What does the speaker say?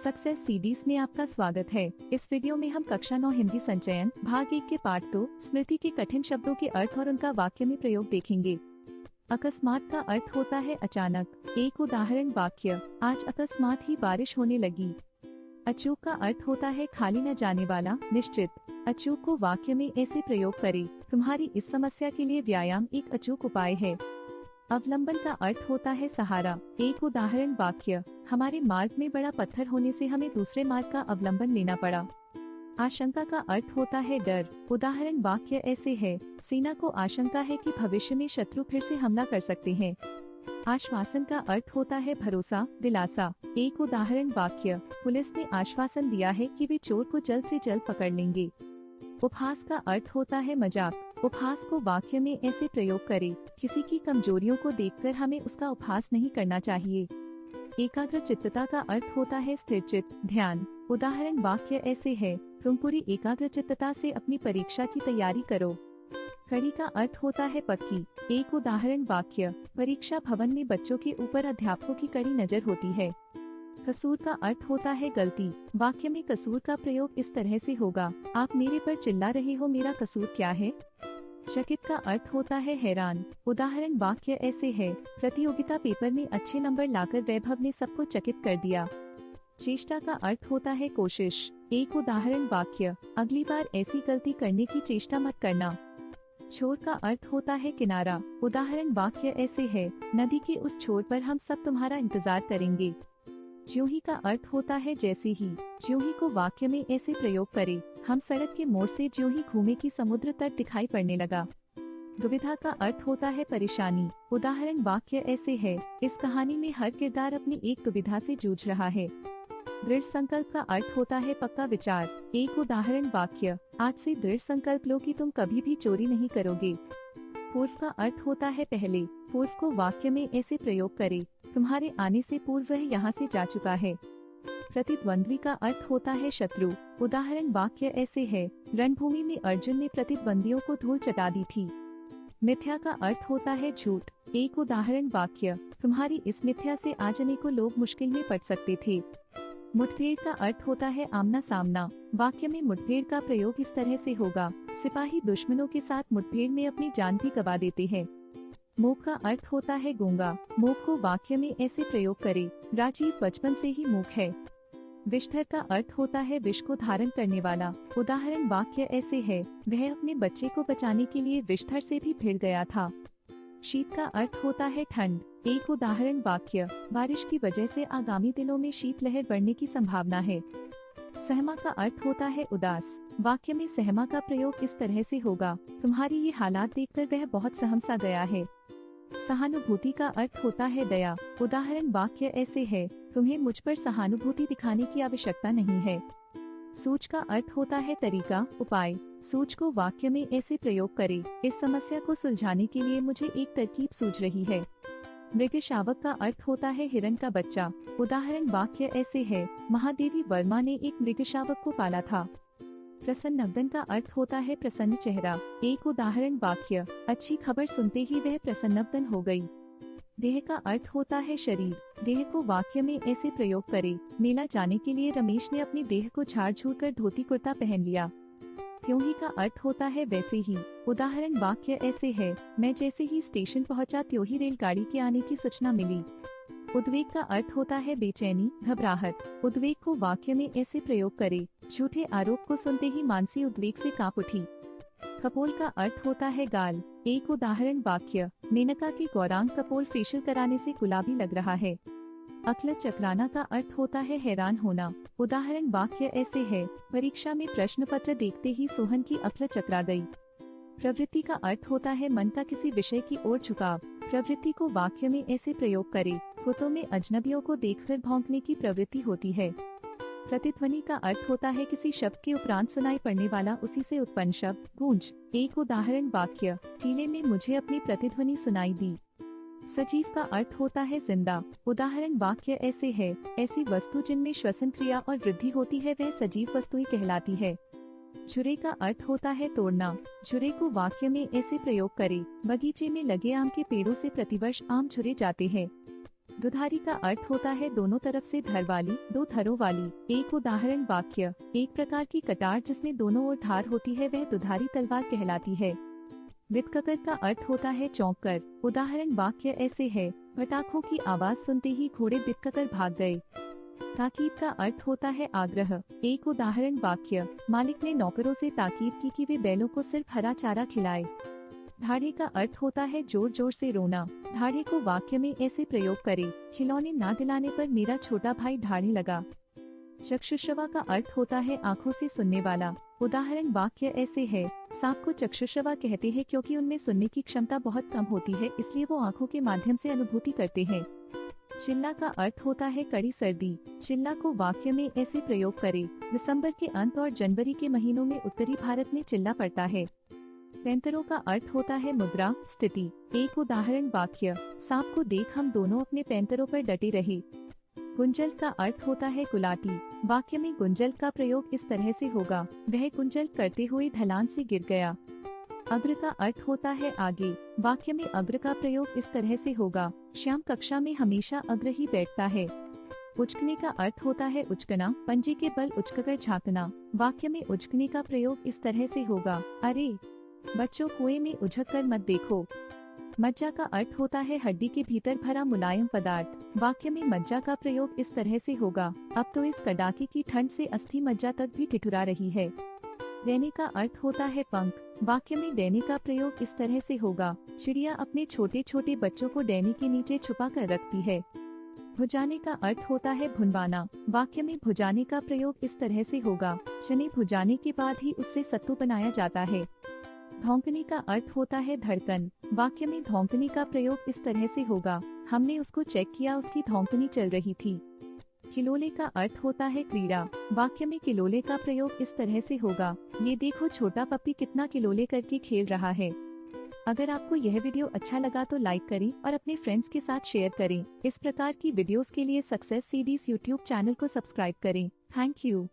Success CDs में आपका स्वागत है। इस वीडियो में हम कक्षा 9 हिंदी संचयन भाग 1 के पाठ 2 स्मृति के कठिन शब्दों के अर्थ और उनका वाक्य में प्रयोग देखेंगे। अकस्मात का अर्थ होता है अचानक। एक उदाहरण वाक्य, आज अकस्मात ही बारिश होने लगी। अचूक का अर्थ होता है खाली न जाने वाला, निश्चित। अचूक को वाक्य में ऐसे प्रयोग करें, तुम्हारी इस समस्या के लिए व्यायाम एक अचूक उपाय है। अवलंबन का अर्थ होता है सहारा। एक उदाहरण वाक्य, हमारे मार्ग में बड़ा पत्थर होने से हमें दूसरे मार्ग का अवलंबन लेना पड़ा। आशंका का अर्थ होता है डर। उदाहरण वाक्य ऐसे है, सेना को आशंका है कि भविष्य में शत्रु फिर से हमला कर सकते हैं। आश्वासन का अर्थ होता है भरोसा, दिलासा। एक उदाहरण वाक्य, पुलिस ने आश्वासन दिया है कि वे चोर को जल्द से जल्द पकड़ लेंगे। उपहास का अर्थ होता है मजाक। उपहास को वाक्य में ऐसे प्रयोग करें, किसी की कमजोरियों को देखकर हमें उसका उपहास नहीं करना चाहिए। एकाग्रचित्तता का अर्थ होता है स्थिरचित्त, ध्यान। उदाहरण वाक्य ऐसे है, तुम पूरी एकाग्रचित्तता से अपनी परीक्षा की तैयारी करो। कड़ी का अर्थ होता है पक्की। एक उदाहरण वाक्य, परीक्षा भवन में बच्चों के ऊपर अध्यापकों की कड़ी नजर होती है। कसूर का अर्थ होता है गलती। वाक्य में कसूर का प्रयोग इस तरह से होगा, आप मेरे पर चिल्ला रहे हो, मेरा कसूर क्या है। चकित का अर्थ होता है हैरान। उदाहरण वाक्य ऐसे है, प्रतियोगिता पेपर में अच्छे नंबर लाकर वैभव ने सबको चकित कर दिया। चेष्टा का अर्थ होता है कोशिश। एक उदाहरण वाक्य, अगली बार ऐसी गलती करने की चेष्टा मत करना। छोर का अर्थ होता है किनारा। उदाहरण वाक्य ऐसे है, नदी के उस छोर पर हम सब तुम्हारा इंतजार करेंगे। ज्यों ही का अर्थ होता है जैसे ही। ज्यों ही को वाक्य में ऐसे प्रयोग करें, हम सड़क के मोड़ से ज्यों ही घूमे कि समुद्र तट दिखाई पड़ने लगा। दुविधा का अर्थ होता है परेशानी। उदाहरण वाक्य ऐसे है, इस कहानी में हर किरदार अपनी एक दुविधा से जूझ रहा है। दृढ़ संकल्प का अर्थ होता है पक्का विचार। एक उदाहरण वाक्य, आज से दृढ़ संकल्प लो कि तुम कभी भी चोरी नहीं करोगे। पूर्व का अर्थ होता है पहले। पूर्व को वाक्य में ऐसे प्रयोग करें, तुम्हारे आने से पूर्व वह यहाँ से जा चुका है। प्रतिद्वंद्वी का अर्थ होता है शत्रु। उदाहरण वाक्य ऐसे है, रणभूमि में अर्जुन ने प्रतिद्वंदियों को धूल चटा दी थी। मिथ्या का अर्थ होता है झूठ। एक उदाहरण वाक्य, तुम्हारी इस मिथ्या से आज अनेकों लोग मुश्किल में पड़ सकते थे। मुठभेड़ का अर्थ होता है आमना सामना। वाक्य में मुठभेड़ का प्रयोग इस तरह से होगा, सिपाही दुश्मनों के साथ मुठभेड़ में अपनी जान भी गंवा देते हैं। मूक का अर्थ होता है गूंगा। मूक को वाक्य में ऐसे प्रयोग करें, राजीव बचपन से ही मूक है। विषधर का अर्थ होता है विष को धारण करने वाला। उदाहरण वाक्य ऐसे है, वह अपने बच्चे को बचाने के लिए विषधर से भी भिड़ गया था। शीत का अर्थ होता है ठंड। एक उदाहरण वाक्य, बारिश की वजह से आगामी दिनों में शीतलहर बढ़ने की संभावना है। सहमा का अर्थ होता है उदास। वाक्य में सहमा का प्रयोग इस तरह से होगा, तुम्हारी ये हालात देखकर वह बहुत सहम सा गया है। सहानुभूति का अर्थ होता है दया। उदाहरण वाक्य ऐसे है, तुम्हें मुझ पर सहानुभूति दिखाने की आवश्यकता नहीं है। सूझ का अर्थ होता है तरीका, उपाय। सूझ को वाक्य में ऐसे प्रयोग करें, इस समस्या को सुलझाने के लिए मुझे एक तरकीब सूझ रही है। मृग शावक का अर्थ होता है हिरण का बच्चा। उदाहरण वाक्य ऐसे है, महादेवी वर्मा ने एक मृग शावक को पाला था। प्रसन्नवदन का अर्थ होता है प्रसन्न चेहरा। एक उदाहरण वाक्य, अच्छी खबर सुनते ही वह प्रसन्नवदन हो गई। देह का अर्थ होता है शरीर। देह को वाक्य में ऐसे प्रयोग करें, मेला जाने के लिए रमेश ने अपनी देह को झाड़ झूड़ कर धोती कुर्ता पहन लिया। त्यों ही का अर्थ होता है वैसे ही। उदाहरण वाक्य ऐसे है, मैं जैसे ही स्टेशन पहुंचा त्यों ही रेलगाड़ी के आने की सूचना मिली। उद्वेग का अर्थ होता है बेचैनी, घबराहट। उद्वेग को वाक्य में ऐसे प्रयोग करें, झूठे आरोप को सुनते ही मानसी उद्वेग से कांप उठी। कपोल का अर्थ होता है गाल। एक उदाहरण वाक्य, मेनका के गौरांग कपोल फेशियल कराने से गुलाबी लग रहा है। अक्ल चक्राना का अर्थ होता है हैरान होना। उदाहरण वाक्य ऐसे है, परीक्षा में प्रश्न पत्र देखते ही सोहन की अक्ल चकरा गई। प्रवृत्ति का अर्थ होता है मन का किसी विषय की ओर झुकाव। प्रवृत्ति को वाक्य में ऐसे प्रयोग करें, कुत्तों में अजनबियों को देखकर भौंकने की प्रवृत्ति होती है। प्रतिध्वनि का अर्थ होता है किसी शब्द के उपरांत सुनाई पड़ने वाला उसी से उत्पन्न शब्द, गूंज। एक उदाहरण वाक्य, टीले में मुझे अपनी प्रतिध्वनि सुनाई दी। सजीव का अर्थ होता है जिंदा। उदाहरण वाक्य ऐसे है, ऐसी वस्तु जिनमें श्वसन क्रिया और वृद्धि होती है वह सजीव वस्तुएं कहलाती है। झुरे का अर्थ होता है तोड़ना। झुरे को वाक्य में ऐसे प्रयोग करें, बगीचे में लगे आम के पेड़ों से प्रतिवर्ष आम झुरे जाते हैं। दुधारी का अर्थ होता है दोनों तरफ से धर वाली, दो धरों वाली। एक उदाहरण वाक्य, एक प्रकार की कटार जिसमें दोनों ओर धार होती है वह दुधारी तलवार कहलाती है। विदककर का अर्थ होता है चौंक कर। उदाहरण वाक्य ऐसे है, पटाखों की आवाज सुनते ही घोड़े बिदककर भाग गए। ताकीद का अर्थ होता है आग्रह। एक उदाहरण वाक्य, मालिक ने नौकरों से ताकीद की कि वे बैलों को सिर्फ हरा चारा खिलाए। ढाढ़े का अर्थ होता है जोर जोर से रोना। ढाढ़े को वाक्य में ऐसे प्रयोग करें, खिलौने ना दिलाने पर मेरा छोटा भाई ढाढ़े लगा। चक्षुश्रवा का अर्थ होता है आँखों से सुनने वाला। उदाहरण वाक्य ऐसे है, सांप को चक्षुश्रवा कहते हैं क्योंकि उनमें सुनने की क्षमता बहुत कम होती है, इसलिए वो आँखों के माध्यम से अनुभूति करते हैं। चिल्ला का अर्थ होता है कड़ी सर्दी। चिल्ला को वाक्य में ऐसे प्रयोग करें, दिसंबर के अंत और जनवरी के महीनों में उत्तरी भारत में चिल्ला पड़ता है। पैंतरों का अर्थ होता है मुद्रा, स्थिति। एक उदाहरण वाक्य, सांप को देख हम दोनों अपने पैंतरों पर डटे रहे। गुंजल का अर्थ होता है कुलाटी। वाक्य में गुंजल का प्रयोग इस तरह से होगा, वह गुंजल करते हुए ढलान से गिर गया। अग्र का अर्थ होता है आगे। वाक्य में अग्र का प्रयोग इस तरह से होगा, श्याम कक्षा में हमेशा अग्र ही बैठता है। उचकने का अर्थ होता है उचकना, पंजे के बल उचककर झांकना। वाक्य में उचकने का प्रयोग इस तरह से होगा, अरे बच्चों कुएं में उझक कर मत देखो। मज्जा का अर्थ होता है हड्डी के भीतर भरा मुलायम पदार्थ। वाक्य में मज्जा का प्रयोग इस तरह से होगा, अब तो इस कड़ाके की ठंड से अस्थि मज्जा तक भी ठिठुरा रही है। डैने का अर्थ होता है पंख। वाक्य में डैने का प्रयोग इस तरह से होगा, चिड़िया अपने छोटे छोटे बच्चों को डैने के नीचे छुपा कर रखती है। भुजाने का अर्थ होता है भुनवाना। वाक्य में भुजाने का प्रयोग इस तरह से होगा, चने भुजाने के बाद ही उससे सत्तू बनाया जाता है। धौंकने का अर्थ होता है धड़कन। वाक्य में धौंकने का प्रयोग इस तरह से होगा, हमने उसको चेक किया, उसकी धौंकनी चल रही थी। किलोले का अर्थ होता है क्रीड़ा। वाक्य में किलोले का प्रयोग इस तरह से होगा, ये देखो छोटा पप्पी कितना किलोले करके खेल रहा है। अगर आपको यह वीडियो अच्छा लगा तो लाइक करें और अपने फ्रेंड्स के साथ शेयर करें। इस प्रकार की वीडियोस के लिए सक्सेस सीडीज यूट्यूब चैनल को सब्सक्राइब करें। Thank you.